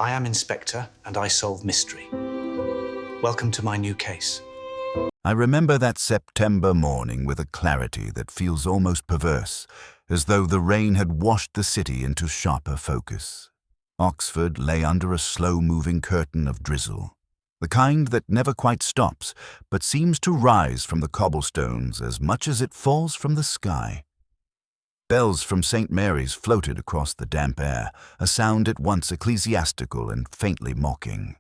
I am Inspector, and I solve mystery. Welcome to my new case. I remember that September morning with a clarity that feels almost perverse, as though the rain had washed the city into sharper focus. Oxford lay under a slow-moving curtain of drizzle, the kind that never quite stops, but seems to rise from the cobblestones as much as it falls from the sky. Bells from St. Mary's floated across the damp air, a sound at once ecclesiastical and faintly mocking.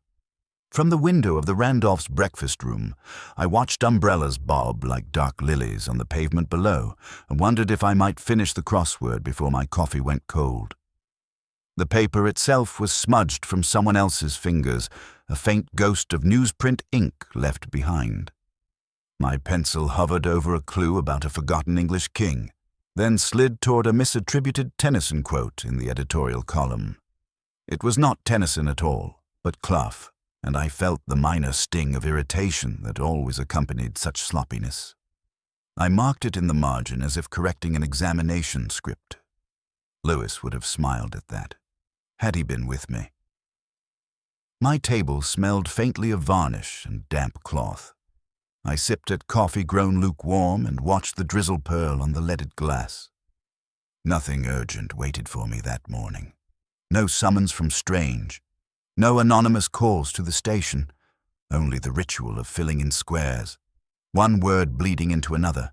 From the window of the Randolphs' breakfast room, I watched umbrellas bob like dark lilies on the pavement below and wondered if I might finish the crossword before my coffee went cold. The paper itself was smudged from someone else's fingers, a faint ghost of newsprint ink left behind. My pencil hovered over a clue about a forgotten English king, then slid toward a misattributed Tennyson quote in the editorial column. It was not Tennyson at all, but Clough, and I felt the minor sting of irritation that always accompanied such sloppiness. I marked it in the margin as if correcting an examination script. Lewis would have smiled at that, had he been with me. My table smelled faintly of varnish and damp cloth. I sipped at coffee grown lukewarm and watched the drizzle pearl on the leaded glass. Nothing urgent waited for me that morning. No summons from Strange. No anonymous calls to the station. Only the ritual of filling in squares. One word bleeding into another.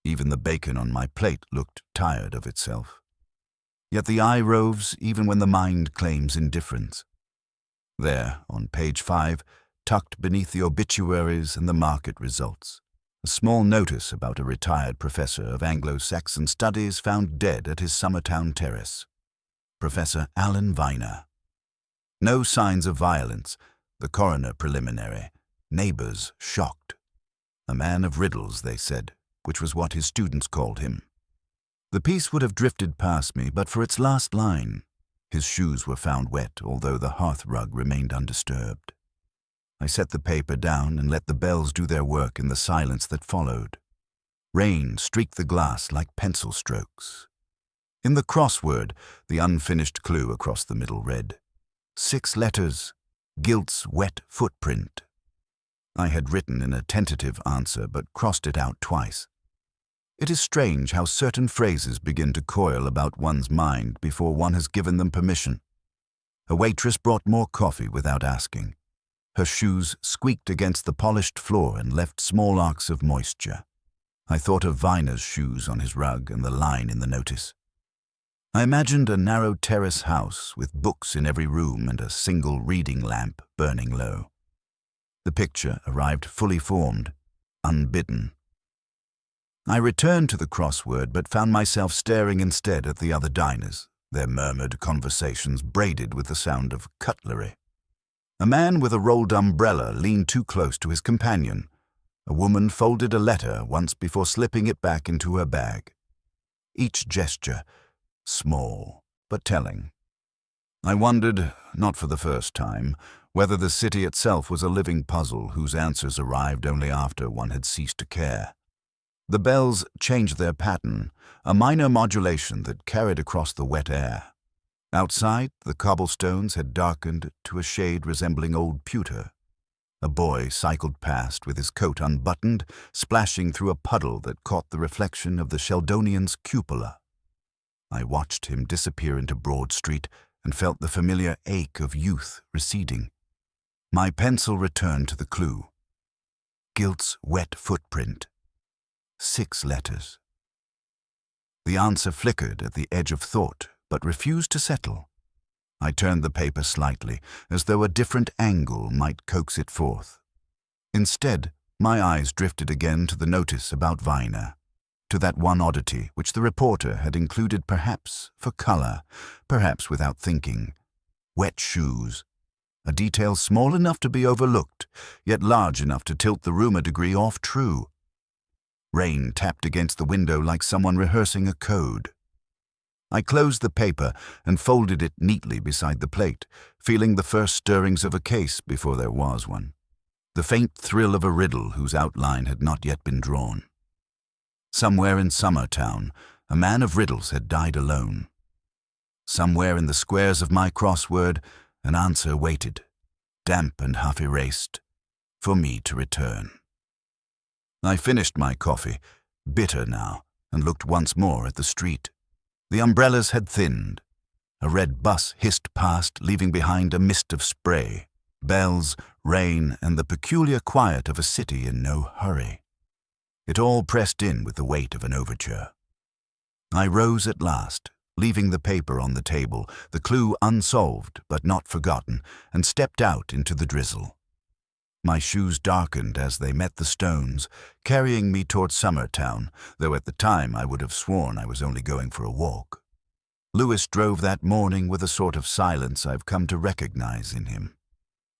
Even the bacon on my plate looked tired of itself. Yet the eye roves even when the mind claims indifference. There, on page 5, tucked beneath the obituaries and the market results, a small notice about a retired professor of Anglo-Saxon studies found dead at his Summertown terrace. Professor Alan Viner. No signs of violence, the coroner preliminary. Neighbors shocked. A man of riddles, they said, which was what his students called him. The piece would have drifted past me but for its last line. His shoes were found wet, although the hearth rug remained undisturbed. I set the paper down and let the bells do their work in the silence that followed. Rain streaked the glass like pencil strokes. In the crossword, the unfinished clue across the middle read, 6 letters, guilt's wet footprint. I had written in a tentative answer but crossed it out twice. It is strange how certain phrases begin to coil about one's mind before one has given them permission. A waitress brought more coffee without asking. Her shoes squeaked against the polished floor and left small arcs of moisture. I thought of Viner's shoes on his rug and the line in the notice. I imagined a narrow terrace house with books in every room and a single reading lamp burning low. The picture arrived fully formed, unbidden. I returned to the crossword but found myself staring instead at the other diners, their murmured conversations braided with the sound of cutlery. A man with a rolled umbrella leaned too close to his companion. A woman folded a letter once before slipping it back into her bag. Each gesture, small but telling. I wondered, not for the first time, whether the city itself was a living puzzle whose answers arrived only after one had ceased to care. The bells changed their pattern, a minor modulation that carried across the wet air. Outside, the cobblestones had darkened to a shade resembling old pewter. A boy cycled past with his coat unbuttoned, splashing through a puddle that caught the reflection of the Sheldonian's cupola. I watched him disappear into Broad Street and felt the familiar ache of youth receding. My pencil returned to the clue. Guilt's wet footprint. 6 letters. The answer flickered at the edge of thought, but refused to settle. I turned the paper slightly, as though a different angle might coax it forth. Instead, my eyes drifted again to the notice about Viner, to that one oddity which the reporter had included perhaps for color, perhaps without thinking. Wet shoes. A detail small enough to be overlooked, yet large enough to tilt the rumor degree off true. Rain tapped against the window like someone rehearsing a code. I closed the paper and folded it neatly beside the plate, feeling the first stirrings of a case before there was one. The faint thrill of a riddle whose outline had not yet been drawn. Somewhere in Summertown, a man of riddles had died alone. Somewhere in the squares of my crossword, An answer waited, damp and half erased, for me to return. I finished my coffee, bitter now, and looked once more at the street. The umbrellas had thinned. A red bus hissed past, leaving behind a mist of spray, bells, rain, and the peculiar quiet of a city in no hurry. It all pressed in with the weight of an overture. I rose at last, leaving the paper on the table, the clue unsolved but not forgotten, and stepped out into the drizzle. My shoes darkened as they met the stones, carrying me toward Summertown, though at the time I would have sworn I was only going for a walk. Lewis drove that morning with a sort of silence I've come to recognize in him.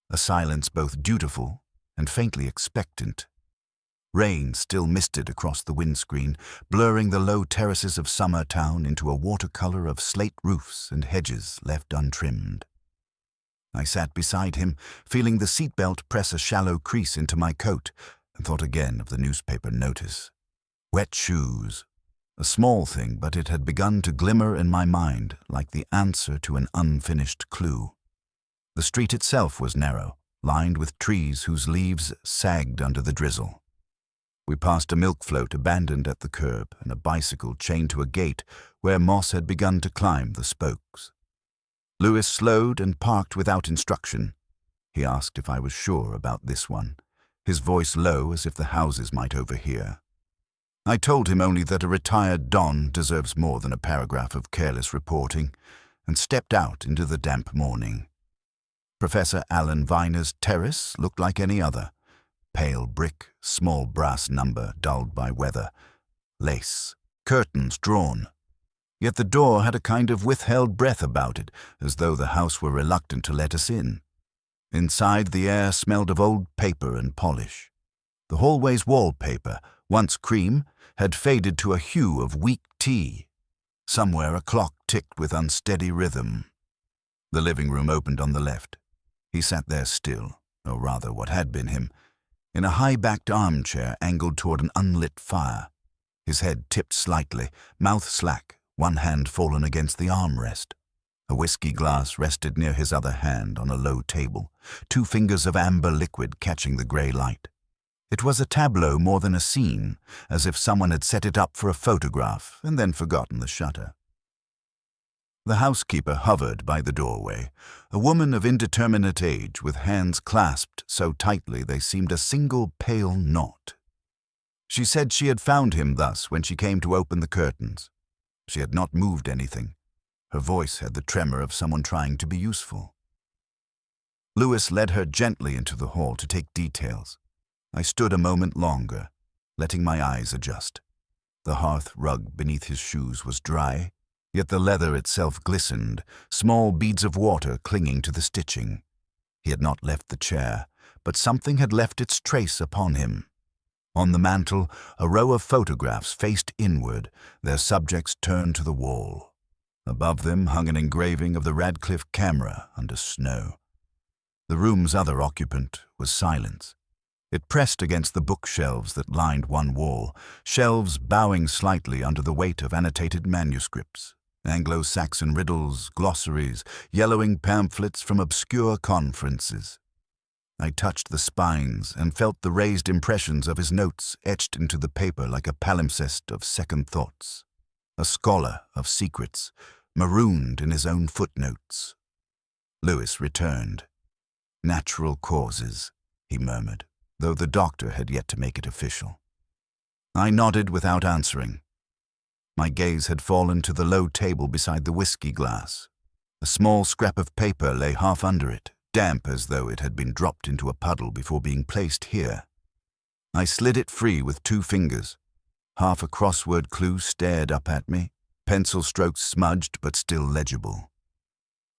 A silence both dutiful and faintly expectant. Rain still misted across the windscreen, blurring the low terraces of Summertown into a watercolor of slate roofs and hedges left untrimmed. I sat beside him, feeling the seatbelt press a shallow crease into my coat, and thought again of the newspaper notice. Wet shoes. A small thing, but it had begun to glimmer in my mind like the answer to an unfinished clue. The street itself was narrow, lined with trees whose leaves sagged under the drizzle. We passed a milk float abandoned at the curb and a bicycle chained to a gate where moss had begun to climb the spokes. Lewis slowed and parked without instruction. He asked if I was sure about this one, his voice low as if the houses might overhear. I told him only that a retired don deserves more than a paragraph of careless reporting, and stepped out into the damp morning. Professor Alan Viner's terrace looked like any other. Pale brick, small brass number dulled by weather, lace, curtains drawn. Yet the door had a kind of withheld breath about it, as though the house were reluctant to let us in. Inside, the air smelled of old paper and polish. The hallway's wallpaper, once cream, had faded to a hue of weak tea. Somewhere a clock ticked with unsteady rhythm. The living room opened on the left. He sat there still, or rather what had been him, in a high-backed armchair angled toward an unlit fire. His head tipped slightly, mouth slack, one hand fallen against the armrest. A whiskey glass rested near his other hand on a low table, 2 fingers of amber liquid catching the grey light. It was a tableau more than a scene, as if someone had set it up for a photograph and then forgotten the shutter. The housekeeper hovered by the doorway, a woman of indeterminate age with hands clasped so tightly they seemed a single pale knot. She said she had found him thus when she came to open the curtains. She had not moved anything. Her voice had the tremor of someone trying to be useful. Lewis led her gently into the hall to take details. I stood a moment longer, letting my eyes adjust. The hearth rug beneath his shoes was dry, yet the leather itself glistened, small beads of water clinging to the stitching. He had not left the chair, but something had left its trace upon him. On the mantel, a row of photographs faced inward, their subjects turned to the wall. Above them hung an engraving of the Radcliffe camera under snow. The room's other occupant was silence. It pressed against the bookshelves that lined one wall, shelves bowing slightly under the weight of annotated manuscripts, Anglo-Saxon riddles, glossaries, yellowing pamphlets from obscure conferences. I touched the spines and felt the raised impressions of his notes etched into the paper like a palimpsest of second thoughts. A scholar of secrets, marooned in his own footnotes. Lewis returned. "Natural causes," he murmured, though the doctor had yet to make it official. I nodded without answering. My gaze had fallen to the low table beside the whiskey glass. A small scrap of paper lay half under it, damp as though it had been dropped into a puddle before being placed here. I slid it free with 2 fingers. Half a crossword clue stared up at me, pencil strokes smudged but still legible.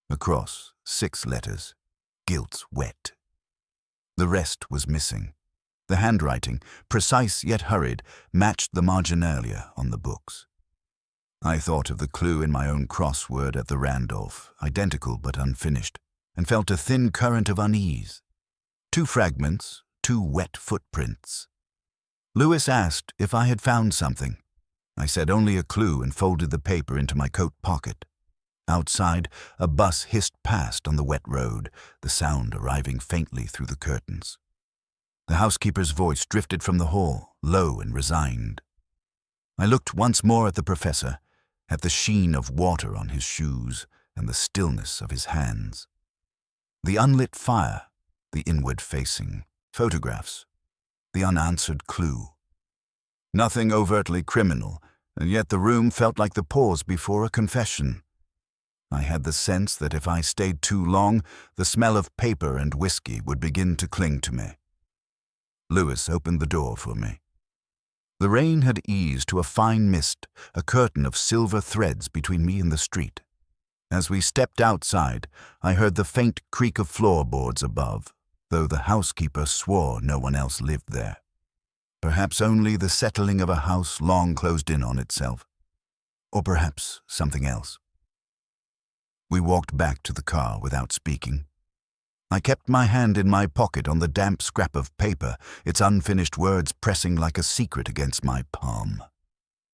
Across, 6 letters, gilt wet. The rest was missing. The handwriting, precise yet hurried, matched the marginalia on the books. I thought of the clue in my own crossword at the Randolph, identical but unfinished, and felt a thin current of unease. 2 fragments, 2 wet footprints. Lewis asked if I had found something. I said only a clue and folded the paper into my coat pocket. Outside, a bus hissed past on the wet road, the sound arriving faintly through the curtains. The housekeeper's voice drifted from the hall, low and resigned. I looked once more at the professor, at the sheen of water on his shoes and the stillness of his hands. The unlit fire, the inward-facing photographs, the unanswered clue. Nothing overtly criminal, and yet the room felt like the pause before a confession. I had the sense that if I stayed too long, the smell of paper and whiskey would begin to cling to me. Lewis opened the door for me. The rain had eased to a fine mist, a curtain of silver threads between me and the street. As we stepped outside, I heard the faint creak of floorboards above, though the housekeeper swore no one else lived there. Perhaps only the settling of a house long closed in on itself. Or perhaps something else. We walked back to the car without speaking. I kept my hand in my pocket on the damp scrap of paper, its unfinished words pressing like a secret against my palm.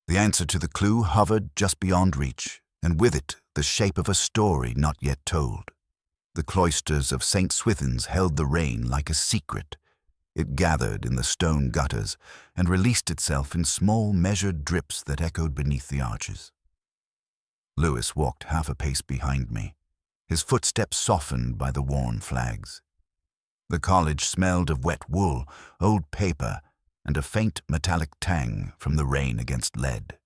The answer to the clue hovered just beyond reach, and with it the shape of a story not yet told. The cloisters of St. Swithin's held the rain like a secret. It gathered in the stone gutters and released itself in small measured drips that echoed beneath the arches. Lewis walked half a pace behind me, his footsteps softened by the worn flags. The college smelled of wet wool, old paper, and a faint metallic tang from the rain against lead.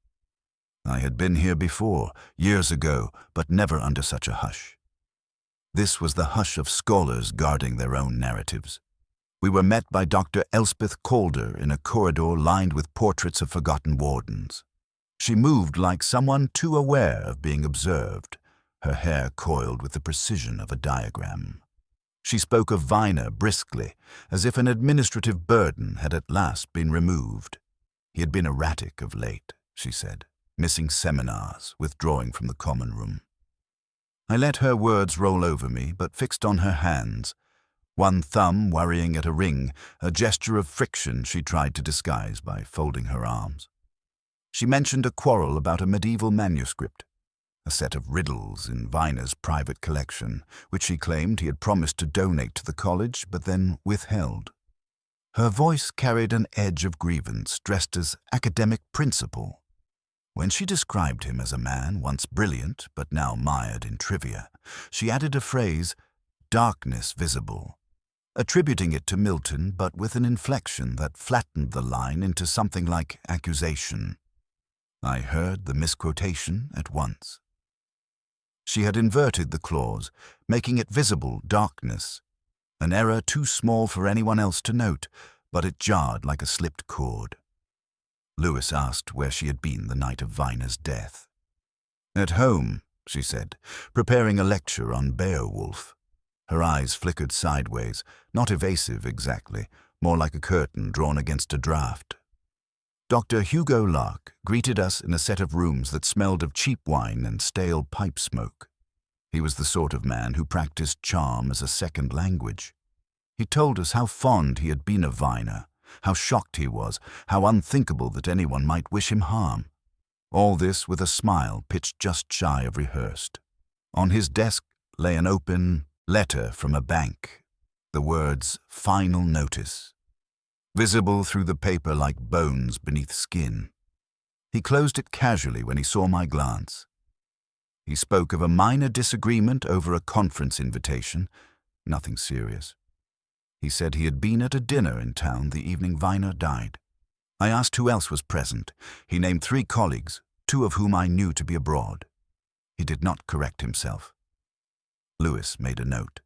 I had been here before, years ago, but never under such a hush. This was the hush of scholars guarding their own narratives. We were met by Dr. Elspeth Calder in a corridor lined with portraits of forgotten wardens. She moved like someone too aware of being observed, her hair coiled with the precision of a diagram. She spoke of Viner briskly, as if an administrative burden had at last been removed. He had been erratic of late, she said, missing seminars, withdrawing from the common room. I let her words roll over me, but fixed on her hands, one thumb worrying at a ring, a gesture of friction she tried to disguise by folding her arms. She mentioned a quarrel about a medieval manuscript, a set of riddles in Viner's private collection, which she claimed he had promised to donate to the college, but then withheld. Her voice carried an edge of grievance, dressed as academic principle. When she described him as a man once brilliant, but now mired in trivia, she added a phrase, darkness visible, attributing it to Milton, but with an inflection that flattened the line into something like accusation. I heard the misquotation at once. She had inverted the clause, making it visible darkness, an error too small for anyone else to note, but it jarred like a slipped chord. Lewis asked where she had been the night of Viner's death. At home, she said, preparing a lecture on Beowulf. Her eyes flickered sideways, not evasive exactly, more like a curtain drawn against a draught. Dr. Hugo Lark greeted us in a set of rooms that smelled of cheap wine and stale pipe smoke. He was the sort of man who practiced charm as a second language. He told us how fond he had been of Viner, how shocked he was, how unthinkable that anyone might wish him harm. All this with a smile pitched just shy of rehearsed. On his desk lay an open letter from a bank, the words "Final Notice," visible through the paper like bones beneath skin. He closed it casually when he saw my glance. He spoke of a minor disagreement over a conference invitation, nothing serious. He said he had been at a dinner in town the evening Viner died. I asked who else was present. He named 3 colleagues, 2 of whom I knew to be abroad. He did not correct himself. Lewis made a note,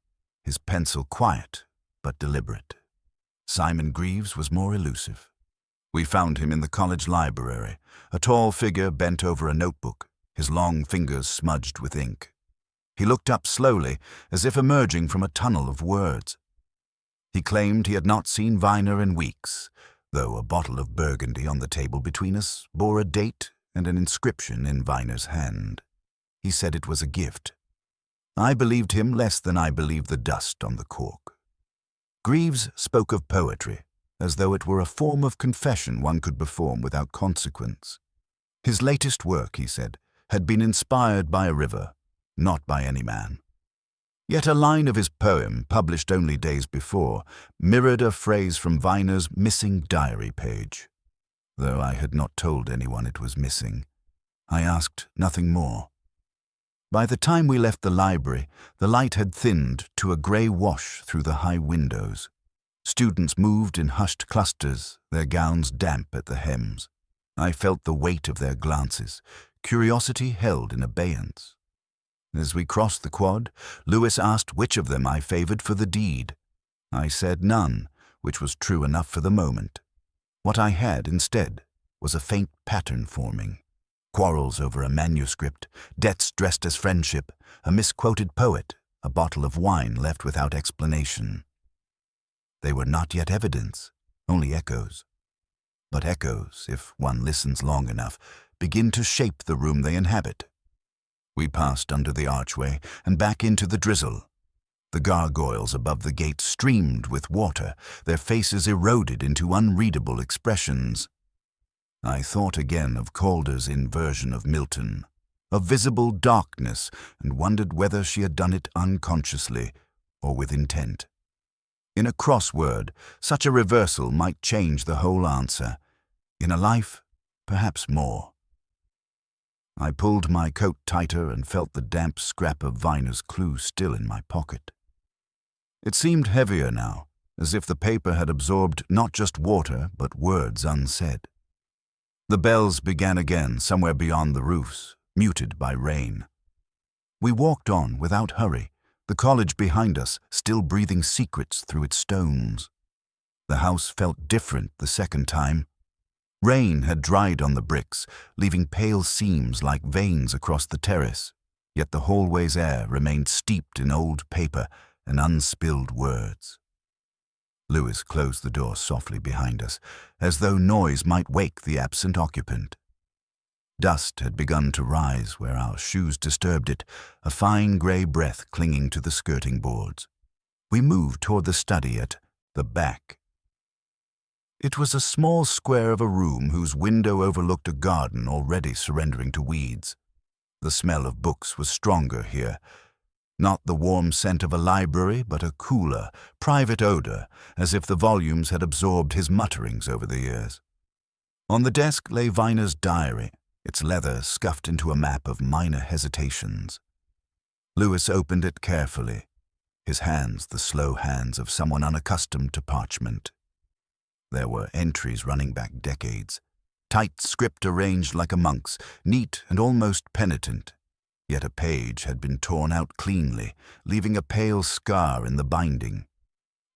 his pencil quiet but deliberate. Simon Greaves was more elusive. We found him in the college library, a tall figure bent over a notebook, his long fingers smudged with ink. He looked up slowly, as if emerging from a tunnel of words. He claimed he had not seen Viner in weeks, though a bottle of Burgundy on the table between us bore a date and an inscription in Viner's hand. He said it was a gift. I believed him less than I believed the dust on the cork. Greaves spoke of poetry, as though it were a form of confession one could perform without consequence. His latest work, he said, had been inspired by a river, not by any man. Yet a line of his poem, published only days before, mirrored a phrase from Viner's missing diary page. Though I had not told anyone it was missing, I asked nothing more. By the time we left the library, the light had thinned to a grey wash through the high windows. Students moved in hushed clusters, their gowns damp at the hems. I felt the weight of their glances, curiosity held in abeyance. As we crossed the quad, Lewis asked which of them I favoured for the deed. I said none, which was true enough for the moment. What I had instead was a faint pattern forming. Quarrels over a manuscript, debts dressed as friendship, a misquoted poet, a bottle of wine left without explanation. They were not yet evidence, only echoes. But echoes, if one listens long enough, begin to shape the room they inhabit. We passed under the archway and back into the drizzle. The gargoyles above the gate streamed with water, their faces eroded into unreadable expressions. I thought again of Calder's inversion of Milton, of visible darkness, and wondered whether she had done it unconsciously or with intent. In a crossword, such a reversal might change the whole answer. In a life, perhaps more. I pulled my coat tighter and felt the damp scrap of Viner's clue still in my pocket. It seemed heavier now, as if the paper had absorbed not just water, but words unsaid. The bells began again somewhere beyond the roofs, muted by rain. We walked on without hurry, the college behind us still breathing secrets through its stones. The house felt different the second time. Rain had dried on the bricks, leaving pale seams like veins across the terrace, yet the hallway's air remained steeped in old paper and unspilled words. Lewis closed the door softly behind us, as though noise might wake the absent occupant. Dust had begun to rise where our shoes disturbed it, a fine grey breath clinging to the skirting boards. We moved toward the study at the back. It was a small square of a room whose window overlooked a garden already surrendering to weeds. The smell of books was stronger here. Not the warm scent of a library, but a cooler, private odor, as if the volumes had absorbed his mutterings over the years. On the desk lay Viner's diary, its leather scuffed into a map of minor hesitations. Lewis opened it carefully, his hands the slow hands of someone unaccustomed to parchment. There were entries running back decades, tight script arranged like a monk's, neat and almost penitent. Yet a page had been torn out cleanly, leaving a pale scar in the binding.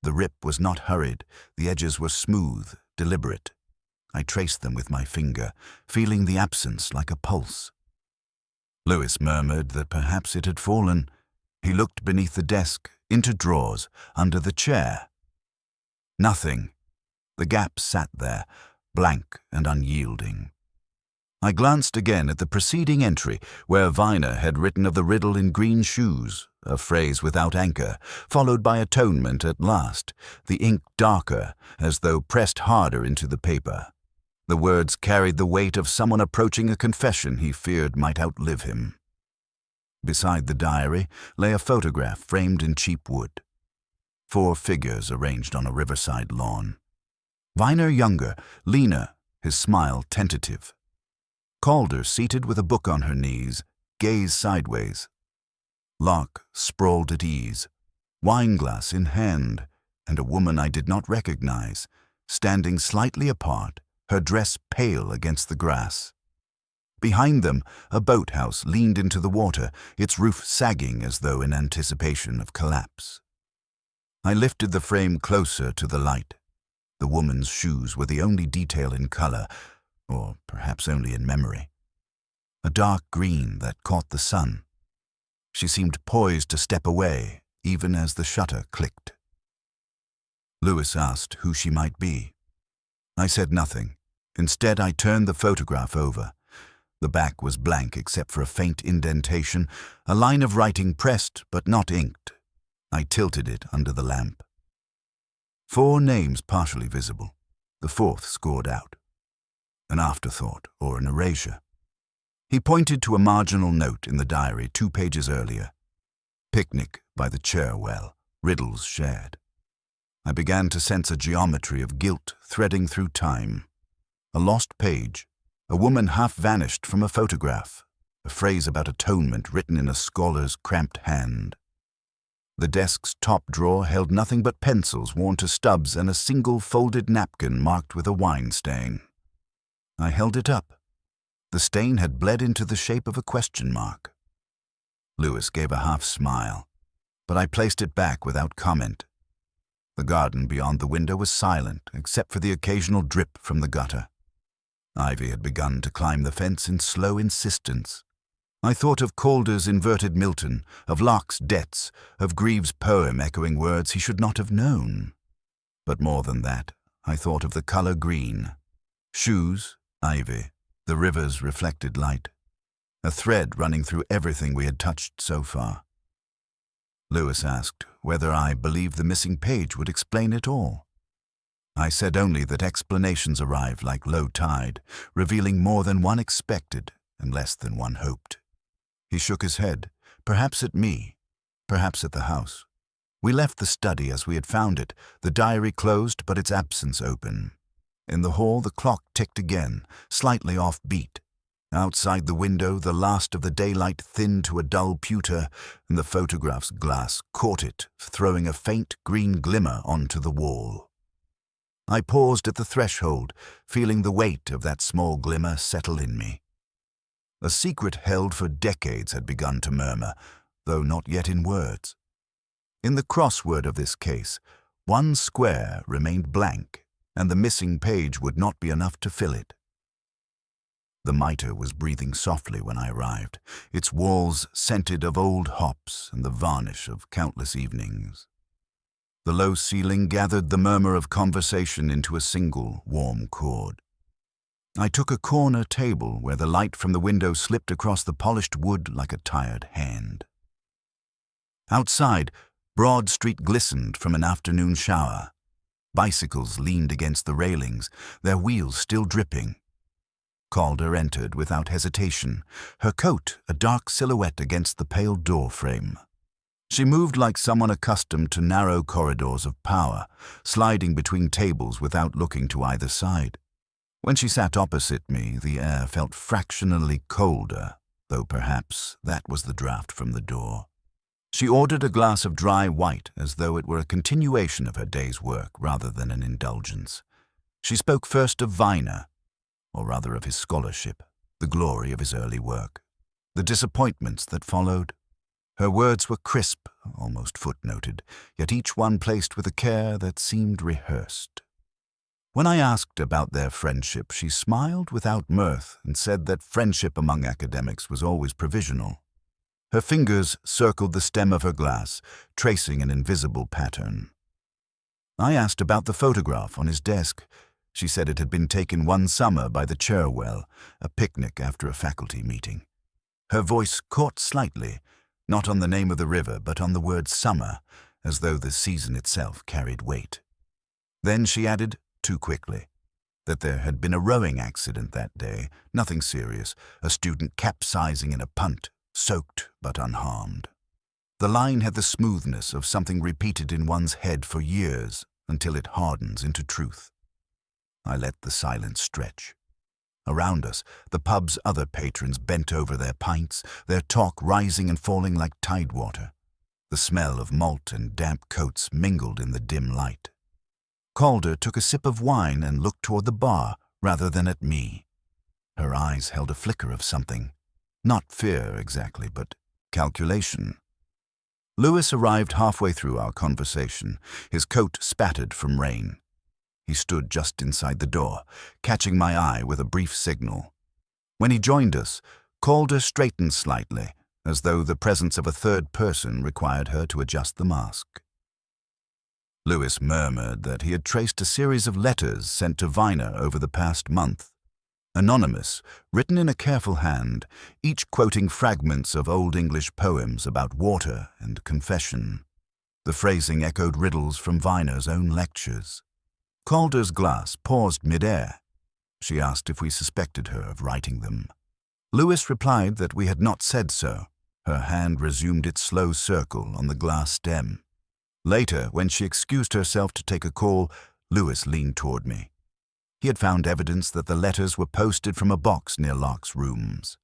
The rip was not hurried, the edges were smooth, deliberate. I traced them with my finger, feeling the absence like a pulse. Lewis murmured that perhaps it had fallen. He looked beneath the desk, into drawers, under the chair. Nothing. The gap sat there, blank and unyielding. I glanced again at the preceding entry, where Viner had written of the riddle in green shoes, a phrase without anchor, followed by atonement at last, the ink darker, as though pressed harder into the paper. The words carried the weight of someone approaching a confession he feared might outlive him. Beside the diary lay a photograph framed in cheap wood. 4 figures arranged on a riverside lawn. Viner younger, leaner, his smile tentative. Calder seated with a book on her knees, gaze sideways. Locke sprawled at ease, wineglass in hand, and a woman I did not recognize, standing slightly apart, her dress pale against the grass. Behind them, a boathouse leaned into the water, its roof sagging as though in anticipation of collapse. I lifted the frame closer to the light. The woman's shoes were the only detail in color, or perhaps only in memory. A dark green that caught the sun. She seemed poised to step away, even as the shutter clicked. Lewis asked who she might be. I said nothing. Instead, I turned the photograph over. The back was blank except for a faint indentation, a line of writing pressed but not inked. I tilted it under the lamp. 4 names partially visible, the 4th scored out. An afterthought or an erasure. He pointed to a marginal note in the diary 2 pages earlier. Picnic by the chair well, riddles shared. I began to sense a geometry of guilt threading through time. A lost page, a woman half vanished from a photograph, a phrase about atonement written in a scholar's cramped hand. The desk's top drawer held nothing but pencils worn to stubs and a single folded napkin marked with a wine stain. I held it up. The stain had bled into the shape of a question mark. Lewis gave a half smile, but I placed it back without comment. The garden beyond the window was silent, except for the occasional drip from the gutter. Ivy had begun to climb the fence in slow insistence. I thought of Calder's inverted Milton, of Locke's debts, of Greaves' poem echoing words he should not have known. But more than that, I thought of the color green. Shoes, ivy, the river's reflected light. A thread running through everything we had touched so far. Lewis asked whether I believed the missing page would explain it all. I said only that explanations arrived like low tide, revealing more than one expected and less than one hoped. He shook his head, perhaps at me, perhaps at the house. We left the study as we had found it, the diary closed but its absence open. In the hall the clock ticked again, slightly off beat. Outside the window the last of the daylight thinned to a dull pewter, and the photograph's glass caught it, throwing a faint green glimmer onto the wall. I paused at the threshold, feeling the weight of that small glimmer settle in me. A secret held for decades had begun to murmur, though not yet in words. In the crossword of this case, one square remained blank, and the missing page would not be enough to fill it. The mitre was breathing softly when I arrived, its walls scented of old hops and the varnish of countless evenings. The low ceiling gathered the murmur of conversation into a single, warm chord. I took a corner table where the light from the window slipped across the polished wood like a tired hand. Outside, Broad Street glistened from an afternoon shower. Bicycles leaned against the railings, their wheels still dripping. Calder entered without hesitation, her coat a dark silhouette against the pale door frame. She moved like someone accustomed to narrow corridors of power, sliding between tables without looking to either side. When she sat opposite me, the air felt fractionally colder, though perhaps that was the draught from the door. She ordered a glass of dry white as though it were a continuation of her day's work rather than an indulgence. She spoke first of Viner, or rather of his scholarship, the glory of his early work, the disappointments that followed. Her words were crisp, almost footnoted, yet each one placed with a care that seemed rehearsed. When I asked about their friendship, she smiled without mirth and said that friendship among academics was always provisional. Her fingers circled the stem of her glass, tracing an invisible pattern. I asked about the photograph on his desk. She said it had been taken one summer by the Cherwell, a picnic after a faculty meeting. Her voice caught slightly, not on the name of the river, but on the word summer, as though the season itself carried weight. Then she added, too quickly, that there had been a rowing accident that day, nothing serious, a student capsizing in a punt, soaked but unharmed. The line had the smoothness of something repeated in one's head for years until it hardens into truth. I let the silence stretch. Around us, the pub's other patrons bent over their pints, their talk rising and falling like tidewater. The smell of malt and damp coats mingled in the dim light. Calder took a sip of wine and looked toward the bar rather than at me. Her eyes held a flicker of something. Not fear exactly, but calculation. Lewis arrived halfway through our conversation, his coat spattered from rain. He stood just inside the door, catching my eye with a brief signal. When he joined us, Calder straightened slightly, as though the presence of a third person required her to adjust the mask. Lewis murmured that he had traced a series of letters sent to Viner over the past month. Anonymous, written in a careful hand, each quoting fragments of Old English poems about water and confession. The phrasing echoed riddles from Viner's own lectures. Calder's glass paused mid-air. She asked if we suspected her of writing them. Lewis replied that we had not said so. Her hand resumed its slow circle on the glass stem. Later, when she excused herself to take a call, Lewis leaned toward me. He had found evidence that the letters were posted from a box near Locke's rooms.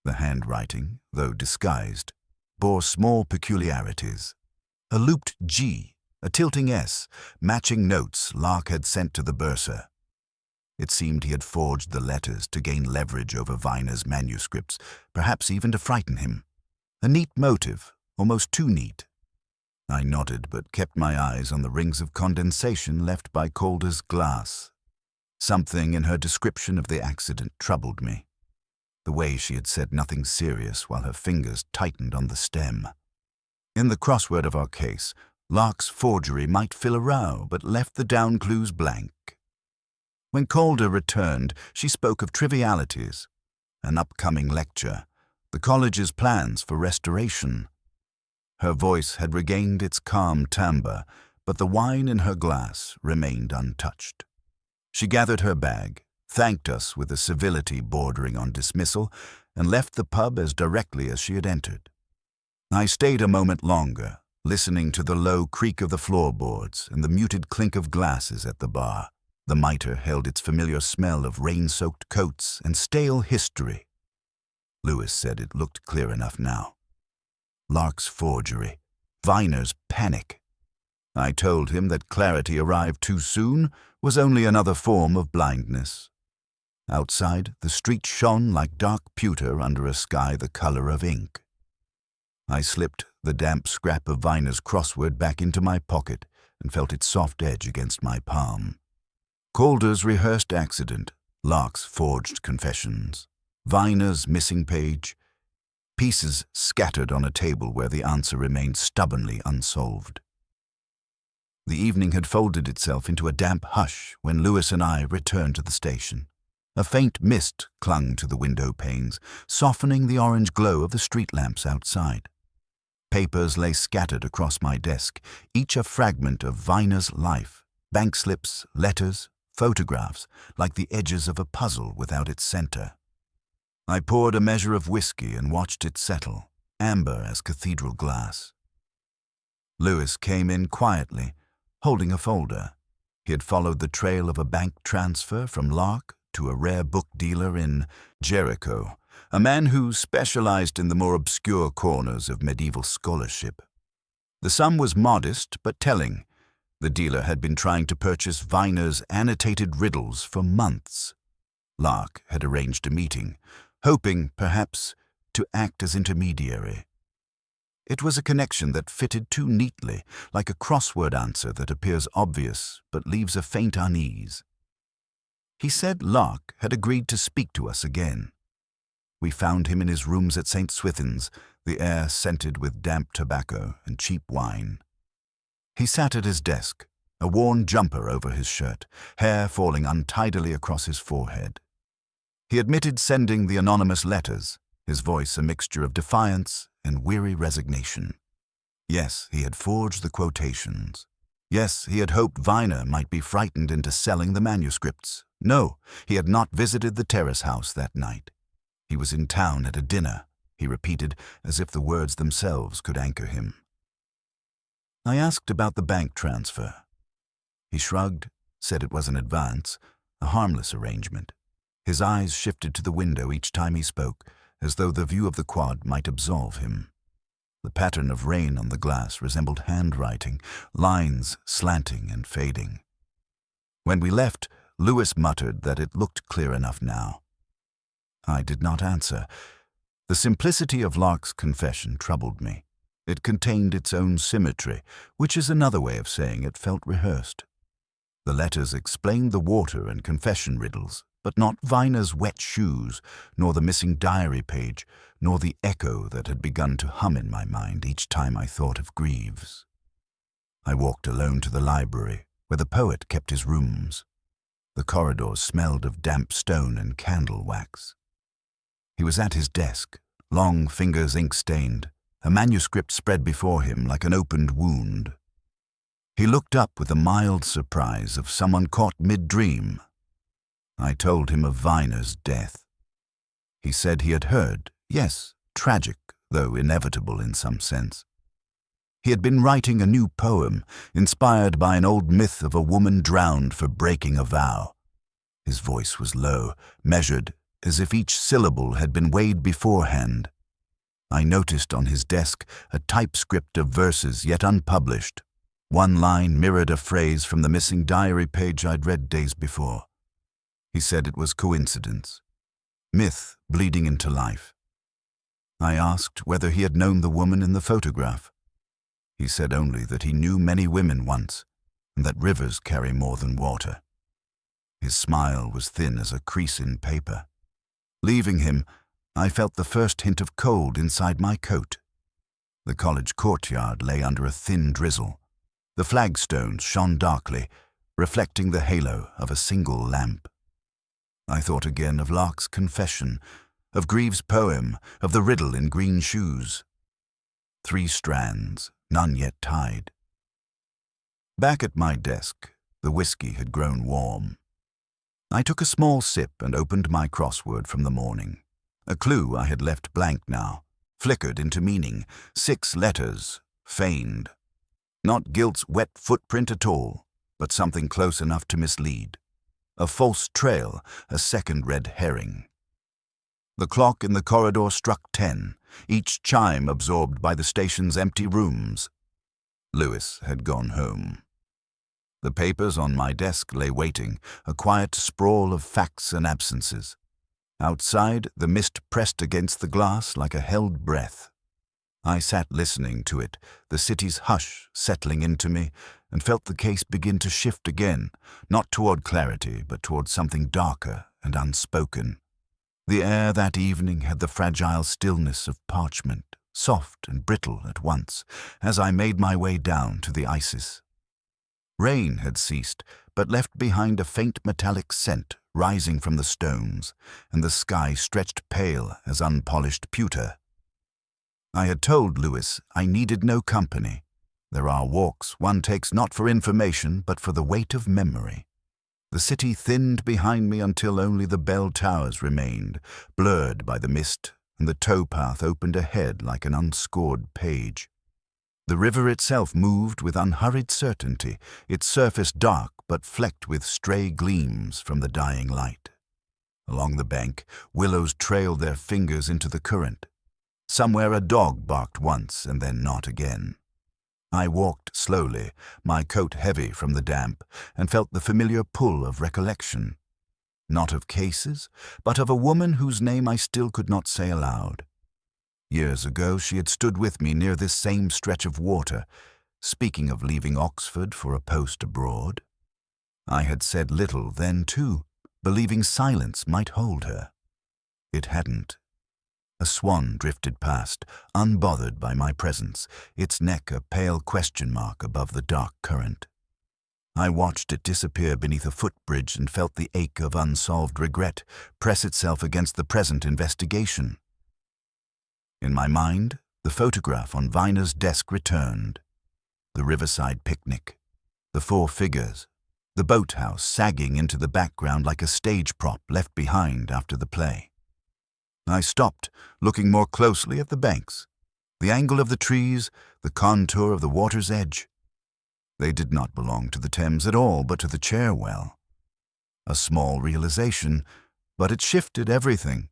The handwriting, though disguised, bore small peculiarities. A looped G, a tilting S, matching notes Locke had sent to the bursar. It seemed he had forged the letters to gain leverage over Viner's manuscripts, perhaps even to frighten him. A neat motive, almost too neat. I nodded, but kept my eyes on the rings of condensation left by Calder's glass. Something in her description of the accident troubled me. The way she had said nothing serious while her fingers tightened on the stem. In the crossword of our case, Locke's forgery might fill a row, but left the down clues blank. When Calder returned, she spoke of trivialities, an upcoming lecture, the college's plans for restoration. Her voice had regained its calm timbre, but the wine in her glass remained untouched. She gathered her bag, thanked us with a civility bordering on dismissal, and left the pub as directly as she had entered. I stayed a moment longer, listening to the low creak of the floorboards and the muted clink of glasses at the bar. The mitre held its familiar smell of rain-soaked coats and stale history. Lewis said it looked clear enough now. Locke's forgery, Viner's panic. I told him that clarity arrived too soon was only another form of blindness. Outside, the street shone like dark pewter under a sky the color of ink. I slipped the damp scrap of Viner's crossword back into my pocket and felt its soft edge against my palm. Calder's rehearsed accident, Locke's forged confessions, Viner's missing page, pieces scattered on a table where the answer remained stubbornly unsolved. The evening had folded itself into a damp hush when Lewis and I returned to the station. A faint mist clung to the window panes, softening the orange glow of the street lamps outside. Papers lay scattered across my desk, each a fragment of Viner's life, bank slips, letters, photographs, like the edges of a puzzle without its center. I poured a measure of whiskey and watched it settle, amber as cathedral glass. Lewis came in quietly, holding a folder. He had followed the trail of a bank transfer from Locke to a rare book dealer in Jericho, a man who specialized in the more obscure corners of medieval scholarship. The sum was modest but telling. The dealer had been trying to purchase Viner's annotated riddles for months. Locke had arranged a meeting, hoping, perhaps, to act as intermediary. It was a connection that fitted too neatly, like a crossword answer that appears obvious but leaves a faint unease. He said Locke had agreed to speak to us again. We found him in his rooms at St. Swithin's, the air scented with damp tobacco and cheap wine. He sat at his desk, a worn jumper over his shirt, hair falling untidily across his forehead. He admitted sending the anonymous letters, his voice a mixture of defiance and weary resignation. Yes, he had forged the quotations. Yes, he had hoped Viner might be frightened into selling the manuscripts. No, he had not visited the terrace house that night. He was in town at a dinner, he repeated, as if the words themselves could anchor him. I asked about the bank transfer. He shrugged, said it was an advance, a harmless arrangement. His eyes shifted to the window each time he spoke, as though the view of the quad might absolve him. The pattern of rain on the glass resembled handwriting, lines slanting and fading. When we left, Lewis muttered that it looked clear enough now. I did not answer. The simplicity of Locke's confession troubled me. It contained its own symmetry, which is another way of saying it felt rehearsed. The letters explained the water and confession riddles, but not Viner's wet shoes, nor the missing diary page, nor the echo that had begun to hum in my mind each time I thought of Greaves. I walked alone to the library, where the poet kept his rooms. The corridors smelled of damp stone and candle wax. He was at his desk, long fingers ink-stained, a manuscript spread before him like an opened wound. He looked up with the mild surprise of someone caught mid-dream. I told him of Viner's death. He said he had heard, yes, tragic, though inevitable in some sense. He had been writing a new poem, inspired by an old myth of a woman drowned for breaking a vow. His voice was low, measured, as if each syllable had been weighed beforehand. I noticed on his desk a typescript of verses yet unpublished. One line mirrored a phrase from the missing diary page I'd read days before. He said it was coincidence. Myth bleeding into life. I asked whether he had known the woman in the photograph. He said only that he knew many women once, and that rivers carry more than water. His smile was thin as a crease in paper. Leaving him, I felt the first hint of cold inside my coat. The college courtyard lay under a thin drizzle. The flagstones shone darkly, reflecting the halo of a single lamp. I thought again of Locke's confession, of Greaves' poem, of the riddle in green shoes. 3 strands, none yet tied. Back at my desk, the whiskey had grown warm. I took a small sip and opened my crossword from the morning. A clue I had left blank now, flickered into meaning. 6 letters, feigned. Not guilt's wet footprint at all, but something close enough to mislead. A false trail, a second red herring. The clock in the corridor struck 10, each chime absorbed by the station's empty rooms. Lewis had gone home. The papers on my desk lay waiting, a quiet sprawl of facts and absences. Outside, the mist pressed against the glass like a held breath. I sat listening to it, the city's hush settling into me, and felt the case begin to shift again, not toward clarity, but toward something darker and unspoken. The air that evening had the fragile stillness of parchment, soft and brittle at once, as I made my way down to the Isis. Rain had ceased, but left behind a faint metallic scent rising from the stones, and the sky stretched pale as unpolished pewter. I had told Lewis I needed no company. There are walks one takes not for information, but for the weight of memory. The city thinned behind me until only the bell towers remained, blurred by the mist, and the towpath opened ahead like an unscored page. The river itself moved with unhurried certainty, its surface dark but flecked with stray gleams from the dying light. Along the bank, willows trailed their fingers into the current. Somewhere a dog barked once and then not again. I walked slowly, my coat heavy from the damp, and felt the familiar pull of recollection. Not of cases, but of a woman whose name I still could not say aloud. Years ago she had stood with me near this same stretch of water, speaking of leaving Oxford for a post abroad. I had said little then too, believing silence might hold her. It hadn't. A swan drifted past, unbothered by my presence, its neck a pale question mark above the dark current. I watched it disappear beneath a footbridge and felt the ache of unsolved regret press itself against the present investigation. In my mind, the photograph on Viner's desk returned. The riverside picnic, the 4 figures, the boathouse sagging into the background like a stage prop left behind after the play. I stopped, looking more closely at the banks, the angle of the trees, the contour of the water's edge. They did not belong to the Thames at all, but to the Cherwell. A small realization, but it shifted everything.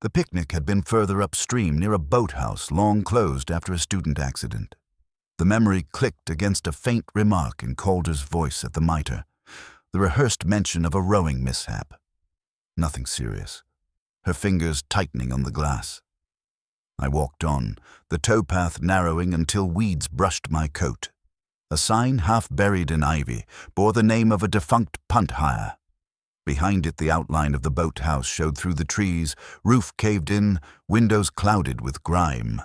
The picnic had been further upstream near a boathouse long closed after a student accident. The memory clicked against a faint remark in Calder's voice at the Mitre, the rehearsed mention of a rowing mishap. Nothing serious. Her fingers tightening on the glass. I walked on, the towpath narrowing until weeds brushed my coat. A sign half buried in ivy bore the name of a defunct punt hire. Behind it the outline of the boathouse showed through the trees, roof caved in, windows clouded with grime.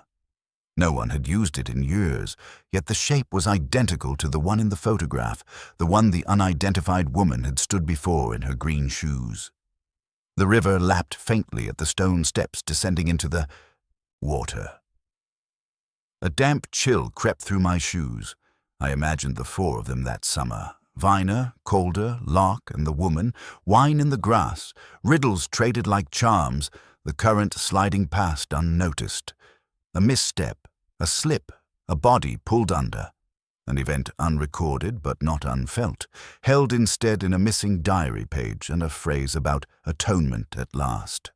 No one had used it in years, yet the shape was identical to the one in the photograph, the one the unidentified woman had stood before in her green shoes. The river lapped faintly at the stone steps descending into the water. A damp chill crept through my shoes. I imagined the 4 of them that summer. Viner, Calder, Locke, and the woman, wine in the grass, riddles traded like charms, the current sliding past unnoticed. A misstep, a slip, a body pulled under. An event unrecorded but not unfelt, held instead in a missing diary page and a phrase about atonement at last.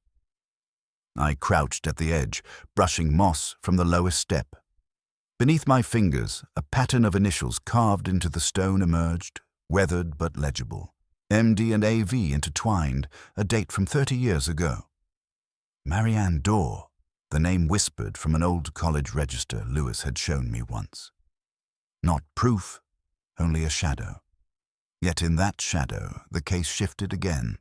I crouched at the edge, brushing moss from the lowest step. Beneath my fingers, a pattern of initials carved into the stone emerged, weathered but legible. MD and AV intertwined, a date from 30 years ago. Marianne Dorr, the name whispered from an old college register Lewis had shown me once. Not proof, only a shadow. Yet in that shadow, the case shifted again.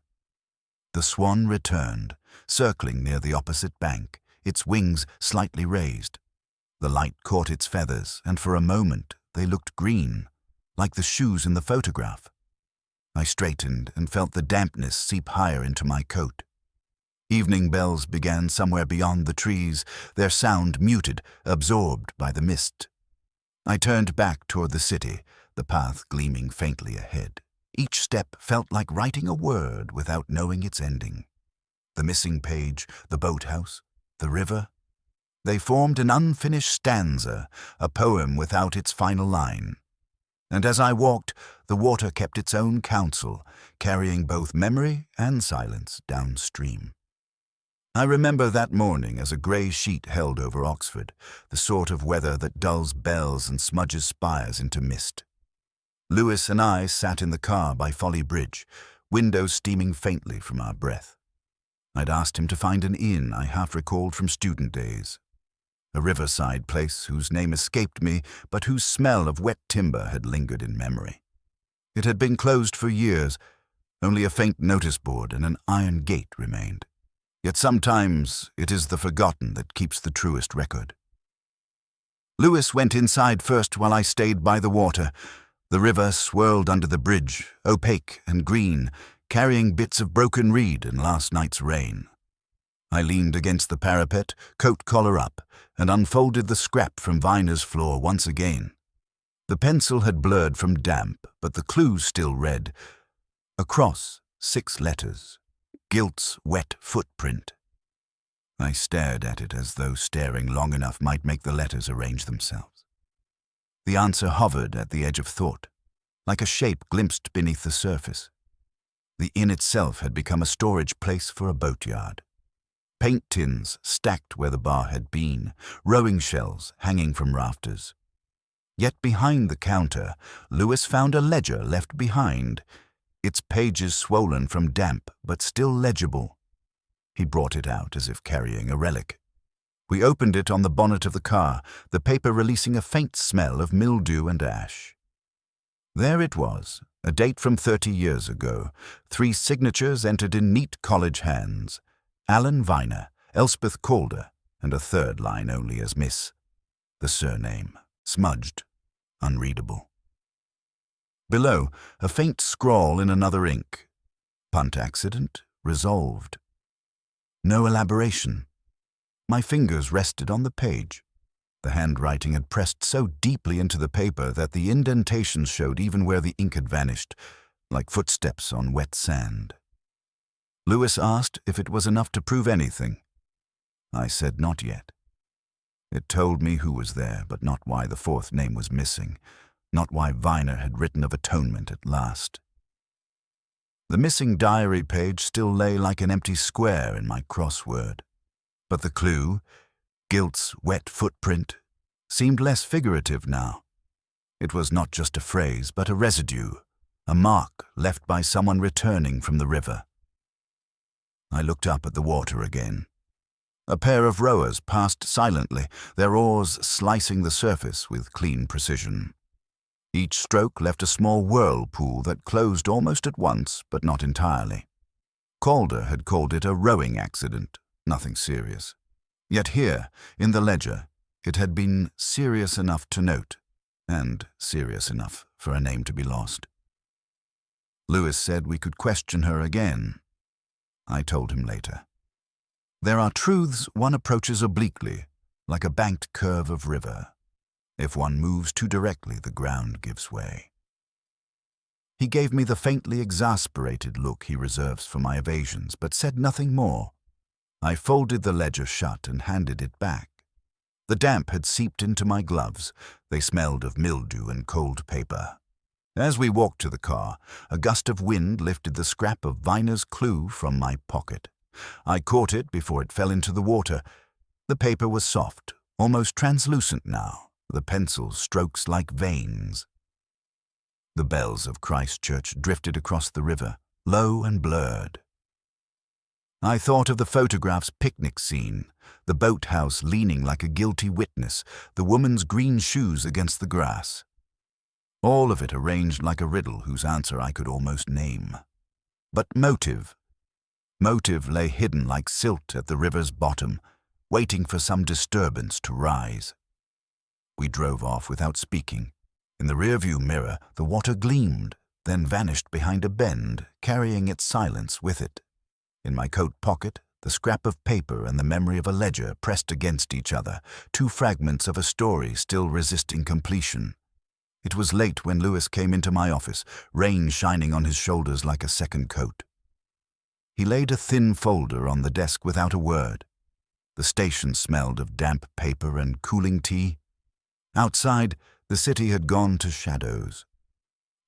The swan returned, circling near the opposite bank, its wings slightly raised. The light caught its feathers, and for a moment they looked green, like the shoes in the photograph. I straightened and felt the dampness seep higher into my coat. Evening bells began somewhere beyond the trees, their sound muted, absorbed by the mist. I turned back toward the city, the path gleaming faintly ahead. Each step felt like writing a word without knowing its ending. The missing page, the boathouse, the river. They formed an unfinished stanza, a poem without its final line. And as I walked, the water kept its own counsel, carrying both memory and silence downstream. I remember that morning as a grey sheet held over Oxford, the sort of weather that dulls bells and smudges spires into mist. Lewis and I sat in the car by Folly Bridge, windows steaming faintly from our breath. I'd asked him to find an inn I half recalled from student days. A riverside place whose name escaped me, but whose smell of wet timber had lingered in memory. It had been closed for years, only a faint notice board and an iron gate remained. Yet sometimes it is the forgotten that keeps the truest record. Lewis went inside first while I stayed by the water. The river swirled under the bridge, opaque and green, carrying bits of broken reed and last night's rain. I leaned against the parapet, coat collar up, and unfolded the scrap from Viner's floor once again. The pencil had blurred from damp, but the clue still read. Across 6 letters. Guilt's wet footprint. I stared at it as though staring long enough might make the letters arrange themselves. The answer hovered at the edge of thought, like a shape glimpsed beneath the surface. The inn itself had become a storage place for a boatyard. Paint tins stacked where the bar had been, rowing shells hanging from rafters. Yet behind the counter, Lewis found a ledger left behind, its pages swollen from damp but still legible. He brought it out as if carrying a relic. We opened it on the bonnet of the car, the paper releasing a faint smell of mildew and ash. There it was, a date from 30 years ago, 3 signatures entered in neat college hands. Alan Viner, Elspeth Calder, and a third line only as Miss. The surname, smudged, unreadable. Below, a faint scrawl in another ink. Punt accident, resolved. No elaboration. My fingers rested on the page. The handwriting had pressed so deeply into the paper that the indentations showed even where the ink had vanished, like footsteps on wet sand. Lewis asked if it was enough to prove anything. I said not yet. It told me who was there, but not why the 4th name was missing. Not why Viner had written of atonement at last. The missing diary page still lay like an empty square in my crossword. But the clue, Guilt's wet footprint, seemed less figurative now. It was not just a phrase, but a residue, a mark left by someone returning from the river. I looked up at the water again. A pair of rowers passed silently, their oars slicing the surface with clean precision. Each stroke left a small whirlpool that closed almost at once, but not entirely. Calder had called it a rowing accident, nothing serious. Yet here, in the ledger, it had been serious enough to note, and serious enough for a name to be lost. Lewis said we could question her again. I told him later. There are truths one approaches obliquely, like a banked curve of river. If one moves too directly, the ground gives way. He gave me the faintly exasperated look he reserves for my evasions, but said nothing more. I folded the ledger shut and handed it back. The damp had seeped into my gloves. They smelled of mildew and cold paper. As we walked to the car, a gust of wind lifted the scrap of Viner's clue from my pocket. I caught it before it fell into the water. The paper was soft, almost translucent now, the pencil strokes like veins. The bells of Christchurch drifted across the river, low and blurred. I thought of the photograph's picnic scene, the boathouse leaning like a guilty witness, the woman's green shoes against the grass. All of it arranged like a riddle whose answer I could almost name. But motive lay hidden like silt at the river's bottom, waiting for some disturbance to rise. We drove off without speaking. In the rearview mirror, the water gleamed, then vanished behind a bend, carrying its silence with it. In my coat pocket, the scrap of paper and the memory of a ledger pressed against each other, two fragments of a story still resisting completion. It was late when Lewis came into my office, rain shining on his shoulders like a second coat. He laid a thin folder on the desk without a word. The station smelled of damp paper and cooling tea. Outside, the city had gone to shadows.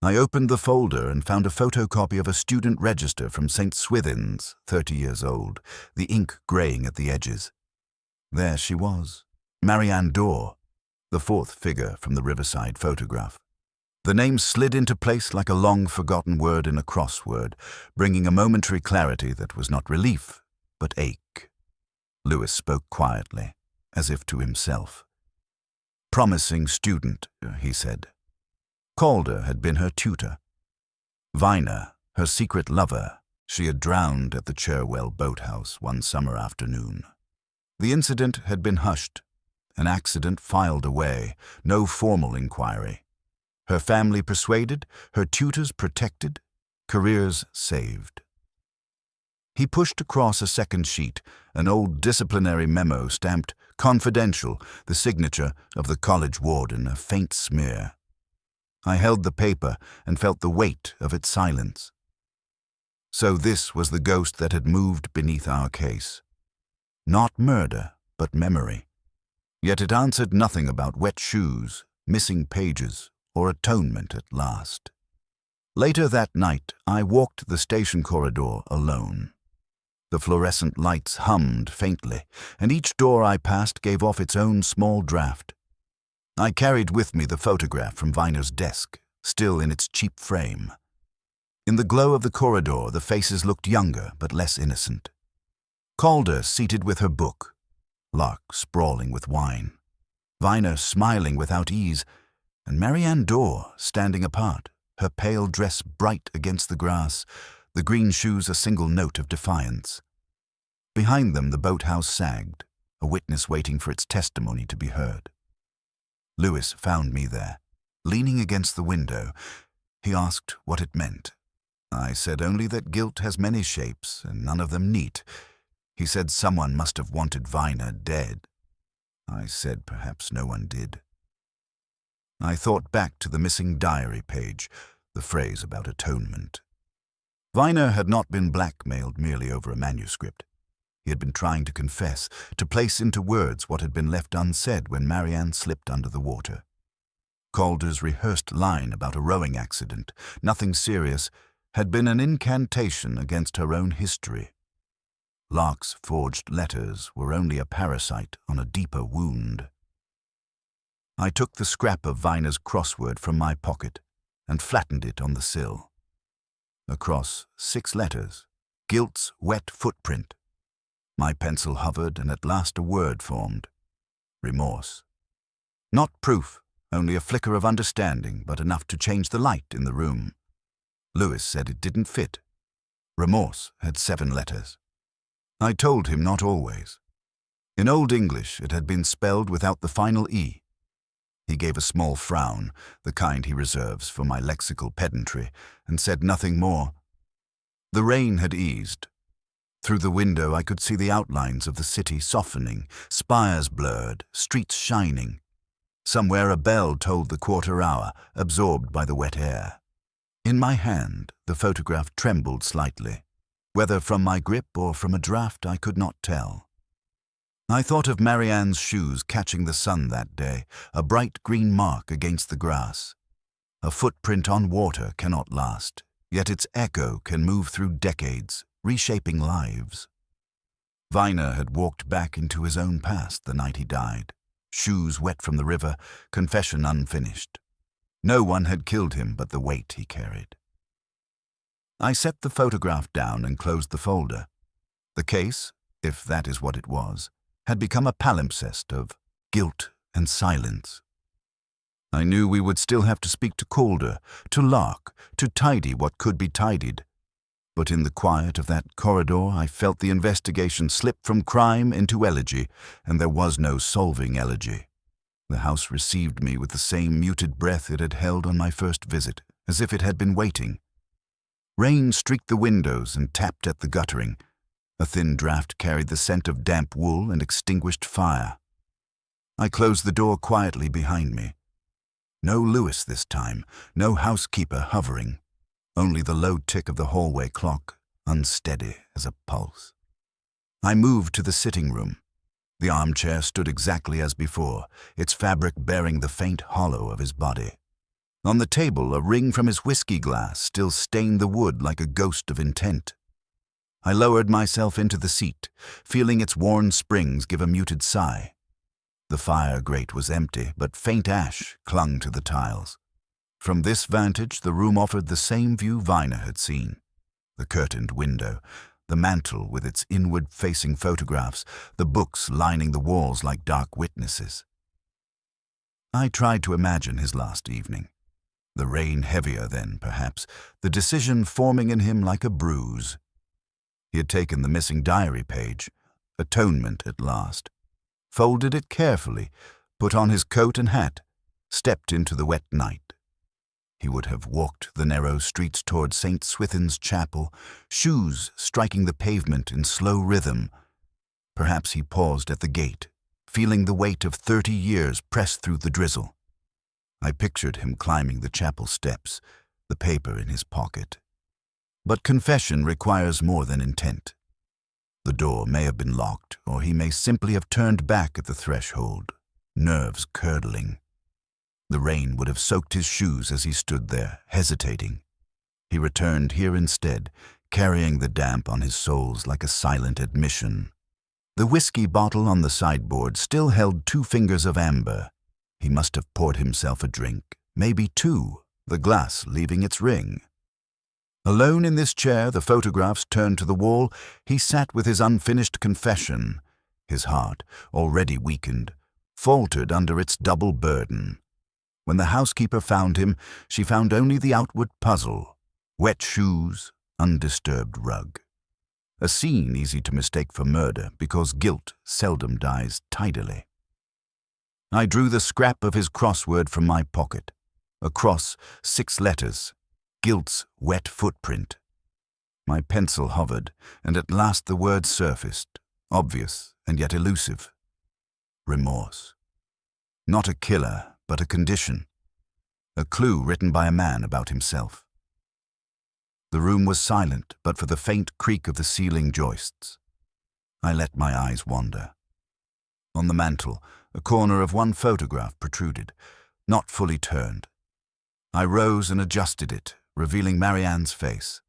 I opened the folder and found a photocopy of a student register from St. Swithin's, 30 years old, the ink graying at the edges. There she was, Marianne Dorr, the fourth figure from the Riverside photograph. The name slid into place like a long-forgotten word in a crossword, bringing a momentary clarity that was not relief, but ache. Lewis spoke quietly, as if to himself. "Promising student," he said. Calder had been her tutor. Viner, her secret lover, she had drowned at the Cherwell boathouse one summer afternoon. The incident had been hushed, an accident filed away, no formal inquiry. Her family persuaded, her tutors protected, careers saved. He pushed across a second sheet, an old disciplinary memo stamped "Confidential," the signature of the college warden, a faint smear. I held the paper and felt the weight of its silence. So this was the ghost that had moved beneath our case. Not murder, but memory. Yet it answered nothing about wet shoes, missing pages, or atonement at last. Later that night, I walked the station corridor alone. The fluorescent lights hummed faintly, and each door I passed gave off its own small draft. I carried with me the photograph from Viner's desk, still in its cheap frame. In the glow of the corridor, the faces looked younger but less innocent. Calder seated with her book, Lark sprawling with wine, Viner smiling without ease, and Marianne Dorr standing apart, her pale dress bright against the grass, the green shoes a single note of defiance. Behind them the boathouse sagged, a witness waiting for its testimony to be heard. Lewis found me there, leaning against the window. He asked what it meant. I said only that guilt has many shapes, and none of them neat. He said someone must have wanted Viner dead. I said perhaps no one did. I thought back to the missing diary page, the phrase about atonement. Viner had not been blackmailed merely over a manuscript. He had been trying to confess, to place into words what had been left unsaid when Marianne slipped under the water. Calder's rehearsed line about a rowing accident, nothing serious, had been an incantation against her own history. Lark's forged letters were only a parasite on a deeper wound. I took the scrap of Viner's crossword from my pocket and flattened it on the sill. Across 6 letters, guilt's wet footprint. My pencil hovered, and at last a word formed. Remorse. Not proof, only a flicker of understanding, but enough to change the light in the room. Lewis said it didn't fit. Remorse had 7 letters. I told him not always. In Old English, it had been spelled without the final E. He gave a small frown, the kind he reserves for my lexical pedantry, and said nothing more. The rain had eased. Through the window I could see the outlines of the city softening, spires blurred, streets shining. Somewhere a bell tolled the quarter hour, absorbed by the wet air. In my hand, the photograph trembled slightly. Whether from my grip or from a draught, I could not tell. I thought of Marianne's shoes catching the sun that day, a bright green mark against the grass. A footprint on water cannot last, yet its echo can move through decades, reshaping lives. Viner had walked back into his own past the night he died, shoes wet from the river, confession unfinished. No one had killed him but the weight he carried. I set the photograph down and closed the folder. The case, if that is what it was, had become a palimpsest of guilt and silence. I knew we would still have to speak to Calder, to Lark, to tidy what could be tidied. But in the quiet of that corridor, I felt the investigation slip from crime into elegy, and there was no solving elegy. The house received me with the same muted breath it had held on my first visit, as if it had been waiting. Rain streaked the windows and tapped at the guttering. A thin draught carried the scent of damp wool and extinguished fire. I closed the door quietly behind me. No Lewis this time, no housekeeper hovering. Only the low tick of the hallway clock, unsteady as a pulse. I moved to the sitting room. The armchair stood exactly as before, its fabric bearing the faint hollow of his body. On the table, a ring from his whiskey glass still stained the wood like a ghost of intent. I lowered myself into the seat, feeling its worn springs give a muted sigh. The fire grate was empty, but faint ash clung to the tiles. From this vantage, the room offered the same view Viner had seen. The curtained window, the mantel with its inward-facing photographs, the books lining the walls like dark witnesses. I tried to imagine his last evening. The rain heavier then, perhaps, the decision forming in him like a bruise. He had taken the missing diary page, atonement at last, folded it carefully, put on his coat and hat, stepped into the wet night. He would have walked the narrow streets toward St. Swithin's chapel, shoes striking the pavement in slow rhythm. Perhaps he paused at the gate, feeling the weight of 30 years press through the drizzle. I pictured him climbing the chapel steps, the paper in his pocket. But confession requires more than intent. The door may have been locked, or he may simply have turned back at the threshold, nerves curdling. The rain would have soaked his shoes as he stood there, hesitating. He returned here instead, carrying the damp on his soles like a silent admission. The whiskey bottle on the sideboard still held 2 fingers of amber. He must have poured himself a drink, maybe 2, the glass leaving its ring. Alone in this chair, the photographs turned to the wall, he sat with his unfinished confession. His heart, already weakened, faltered under its double burden. When the housekeeper found him, she found only the outward puzzle: wet shoes, undisturbed rug. A scene easy to mistake for murder, because guilt seldom dies tidily. I drew the scrap of his crossword from my pocket. A cross, 6 letters. Guilt's wet footprint. My pencil hovered, and at last the word surfaced, obvious and yet elusive. Remorse. Not a killer, but a condition. A clue written by a man about himself. The room was silent, but for the faint creak of the ceiling joists. I let my eyes wander. On the mantel, a corner of one photograph protruded, not fully turned. I rose and adjusted it, revealing Marianne's face,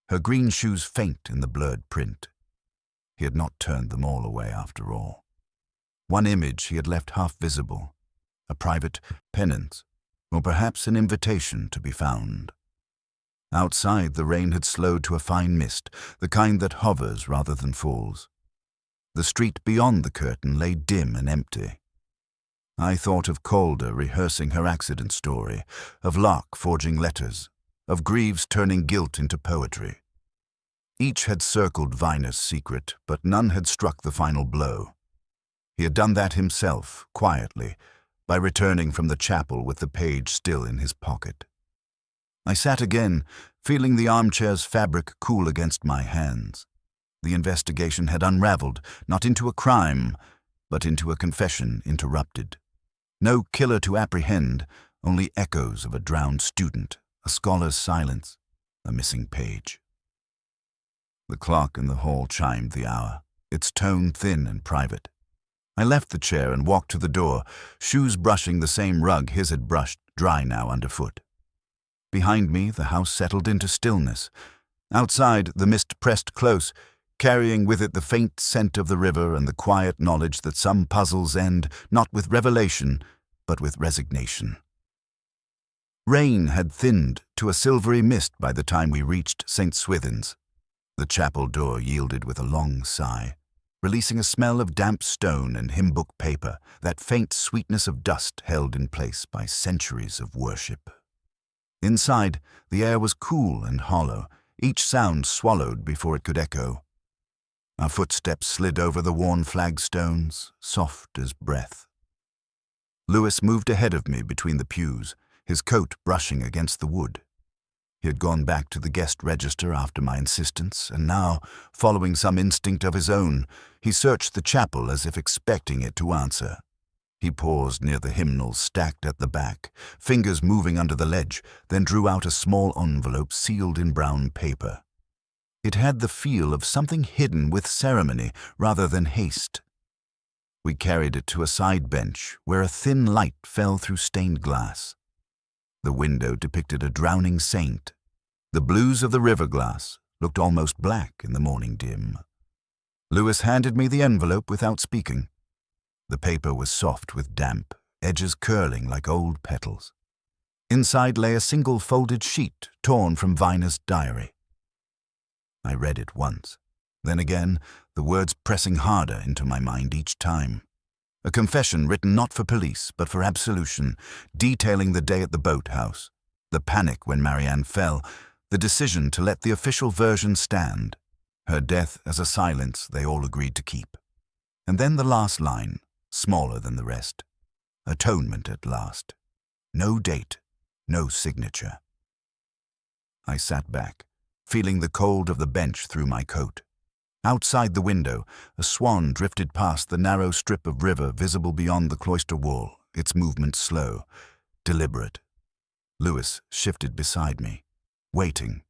her green shoes faint in the blurred print. He had not turned them all away after all. One image he had left half visible, a private penance, or perhaps an invitation to be found. Outside, the rain had slowed to a fine mist, the kind that hovers rather than falls. The street beyond the curtain lay dim and empty. I thought of Calder rehearsing her accident story, of Lark forging letters, of Greaves turning guilt into poetry. Each had circled Viner's secret, but none had struck the final blow. He had done that himself, quietly, by returning from the chapel with the page still in his pocket. I sat again, feeling the armchair's fabric cool against my hands. The investigation had unraveled, not into a crime, but into a confession interrupted. No killer to apprehend, only echoes of a drowned student, a scholar's silence, a missing page. The clock in the hall chimed the hour, its tone thin and private. I left the chair and walked to the door, shoes brushing the same rug his had brushed, dry now underfoot. Behind me, the house settled into stillness. Outside, the mist pressed close, carrying with it the faint scent of the river and the quiet knowledge that some puzzles end not with revelation, but with resignation. Rain had thinned to a silvery mist by the time we reached St. Swithin's. The chapel door yielded with a long sigh, releasing a smell of damp stone and hymn book paper, that faint sweetness of dust held in place by centuries of worship. Inside, the air was cool and hollow, each sound swallowed before it could echo. Our footsteps slid over the worn flagstones, soft as breath. Lewis moved ahead of me between the pews, his coat brushing against the wood. He had gone back to the guest register after my insistence, and now, following some instinct of his own, he searched the chapel as if expecting it to answer. He paused near the hymnals stacked at the back, fingers moving under the ledge, then drew out a small envelope sealed in brown paper. It had the feel of something hidden with ceremony rather than haste. We carried it to a side bench where a thin light fell through stained glass. The window depicted a drowning saint. The blues of the river glass looked almost black in the morning dim. Lewis handed me the envelope without speaking. The paper was soft with damp, edges curling like old petals. Inside lay a single folded sheet torn from Viner's diary. I read it once, then again, the words pressing harder into my mind each time. A confession written not for police, but for absolution, detailing the day at the boathouse, the panic when Marianne fell, the decision to let the official version stand, her death as a silence they all agreed to keep. And then the last line, smaller than the rest. Atonement at last. No date, no signature. I sat back, feeling the cold of the bench through my coat. Outside the window, a swan drifted past the narrow strip of river visible beyond the cloister wall, its movement slow, deliberate. Lewis shifted beside me, waiting.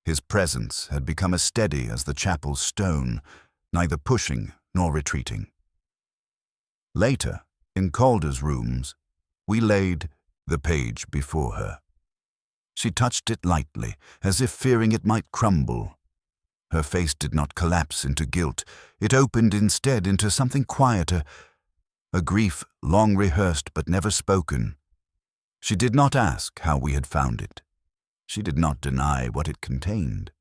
His presence had become as steady as the chapel's stone, neither pushing nor retreating. Later, in Calder's rooms, we laid the page before her. She touched it lightly, as if fearing it might crumble. Her face did not collapse into guilt. It opened instead into something quieter, a grief long rehearsed but never spoken. She did not ask how we had found it. She did not deny what it contained.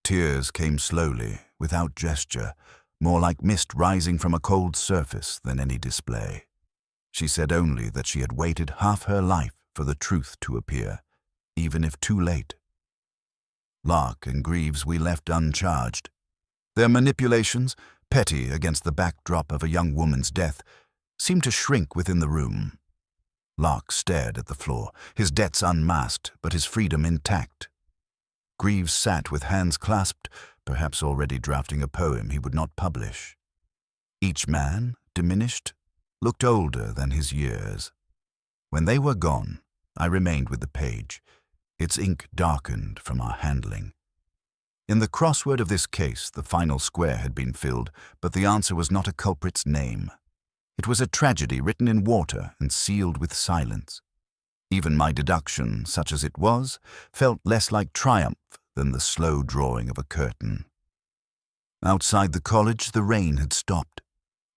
Tears came slowly, without gesture, more like mist rising from a cold surface than any display. She said only that she had waited half her life for the truth to appear, even if too late. Lark and Greaves we left uncharged. Their manipulations, petty against the backdrop of a young woman's death, seemed to shrink within the room. Lark stared at the floor, his debts unmasked, but his freedom intact. Greaves sat with hands clasped, perhaps already drafting a poem he would not publish. Each man, diminished, looked older than his years. When they were gone, I remained with the page, its ink darkened from our handling. In the crossword of this case, the final square had been filled, but the answer was not a culprit's name. It was a tragedy written in water and sealed with silence. Even my deduction, such as it was, felt less like triumph than the slow drawing of a curtain. Outside the college, the rain had stopped.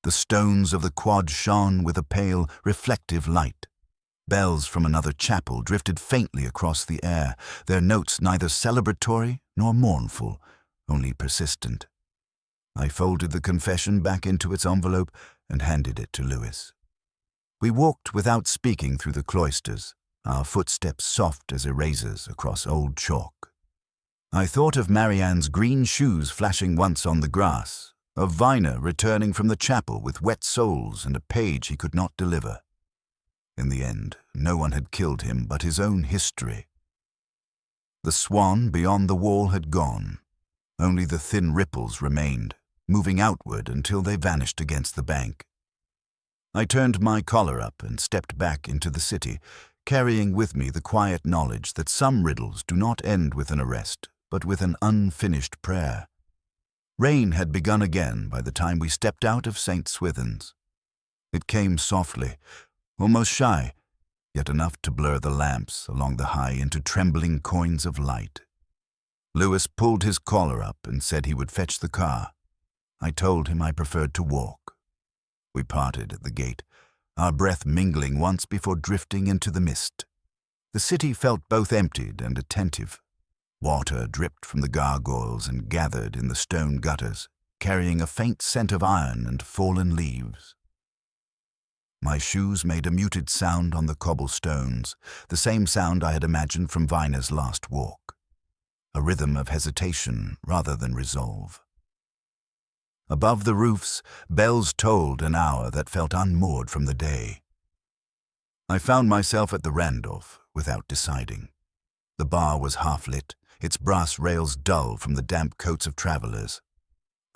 The stones of the quad shone with a pale, reflective light. Bells from another chapel drifted faintly across the air, their notes neither celebratory nor mournful, only persistent. I folded the confession back into its envelope and handed it to Lewis. We walked without speaking through the cloisters, our footsteps soft as erasers across old chalk. I thought of Marianne's green shoes flashing once on the grass, of Viner returning from the chapel with wet soles and a page he could not deliver. In the end, no one had killed him but his own history. The swan beyond the wall had gone. Only the thin ripples remained, moving outward until they vanished against the bank. I turned my collar up and stepped back into the city, carrying with me the quiet knowledge that some riddles do not end with an arrest, but with an unfinished prayer. Rain had begun again by the time we stepped out of St. Swithin's. It came softly, almost shy, yet enough to blur the lamps along the high into trembling coins of light. Lewis pulled his collar up and said he would fetch the car. I told him I preferred to walk. We parted at the gate, our breath mingling once before drifting into the mist. The city felt both emptied and attentive. Water dripped from the gargoyles and gathered in the stone gutters, carrying a faint scent of iron and fallen leaves. My shoes made a muted sound on the cobblestones, the same sound I had imagined from Viner's last walk. A rhythm of hesitation rather than resolve. Above the roofs, bells tolled an hour that felt unmoored from the day. I found myself at the Randolph without deciding. The bar was half-lit, its brass rails dull from the damp coats of travelers.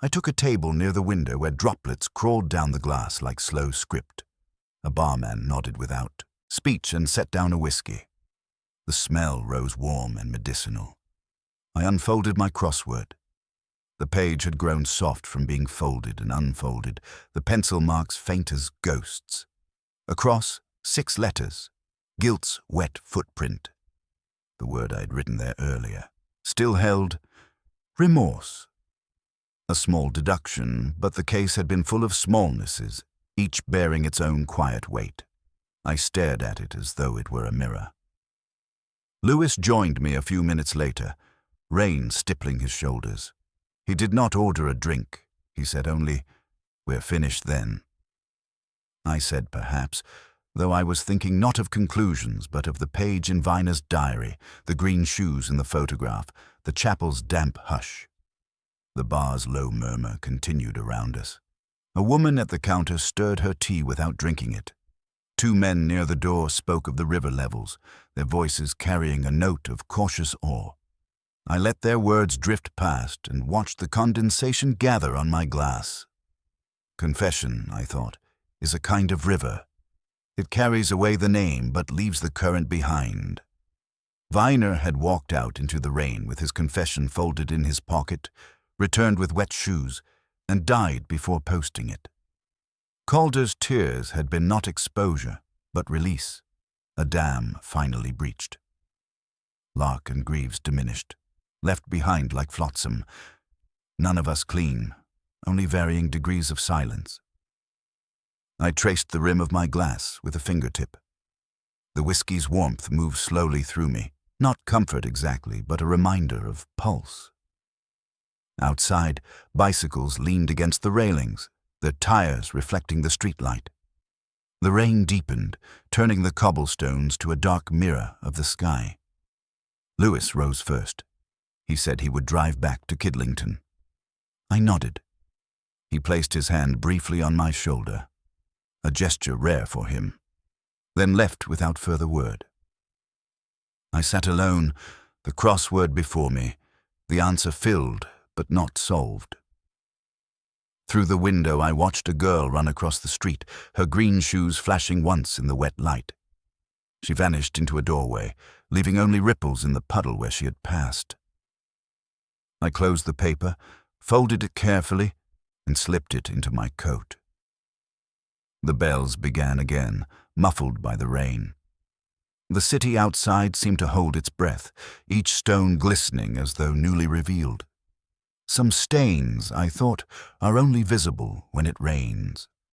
I took a table near the window where droplets crawled down the glass like slow script. A barman nodded without speech and set down a whiskey. The smell rose warm and medicinal. I unfolded my crossword. The page had grown soft from being folded and unfolded, the pencil marks faint as ghosts. Across, 6 letters, Gilt's wet footprint. The word I had written there earlier. Still held remorse. A small deduction, but the case had been full of smallnesses, each bearing its own quiet weight. I stared at it as though it were a mirror. Lewis joined me a few minutes later, rain stippling his shoulders. He did not order a drink. He said only, "We're finished then." I said perhaps, though I was thinking not of conclusions, but of the page in Viner's diary, the green shoes in the photograph, the chapel's damp hush. The bar's low murmur continued around us. A woman at the counter stirred her tea without drinking it. 2 men near the door spoke of the river levels, their voices carrying a note of cautious awe. I let their words drift past and watched the condensation gather on my glass. Confession, I thought, is a kind of river. It carries away the name but leaves the current behind. Viner had walked out into the rain with his confession folded in his pocket, returned with wet shoes, and died before posting it. Calder's tears had been not exposure, but release, a dam finally breached. Lark and Greaves diminished, left behind like flotsam, none of us clean, only varying degrees of silence. I traced the rim of my glass with a fingertip. The whiskey's warmth moved slowly through me, not comfort exactly, but a reminder of pulse. Outside, bicycles leaned against the railings, their tires reflecting the streetlight. The rain deepened, turning the cobblestones to a dark mirror of the sky. Lewis rose first. He said he would drive back to Kidlington. I nodded. He placed his hand briefly on my shoulder, a gesture rare for him, then left without further word. I sat alone, the crossword before me, the answer filled but not solved. Through the window I watched a girl run across the street, her green shoes flashing once in the wet light. She vanished into a doorway, leaving only ripples in the puddle where she had passed. I closed the paper, folded it carefully, and slipped it into my coat. The bells began again, muffled by the rain. The city outside seemed to hold its breath, each stone glistening as though newly revealed. Some stains, I thought, are only visible when it rains.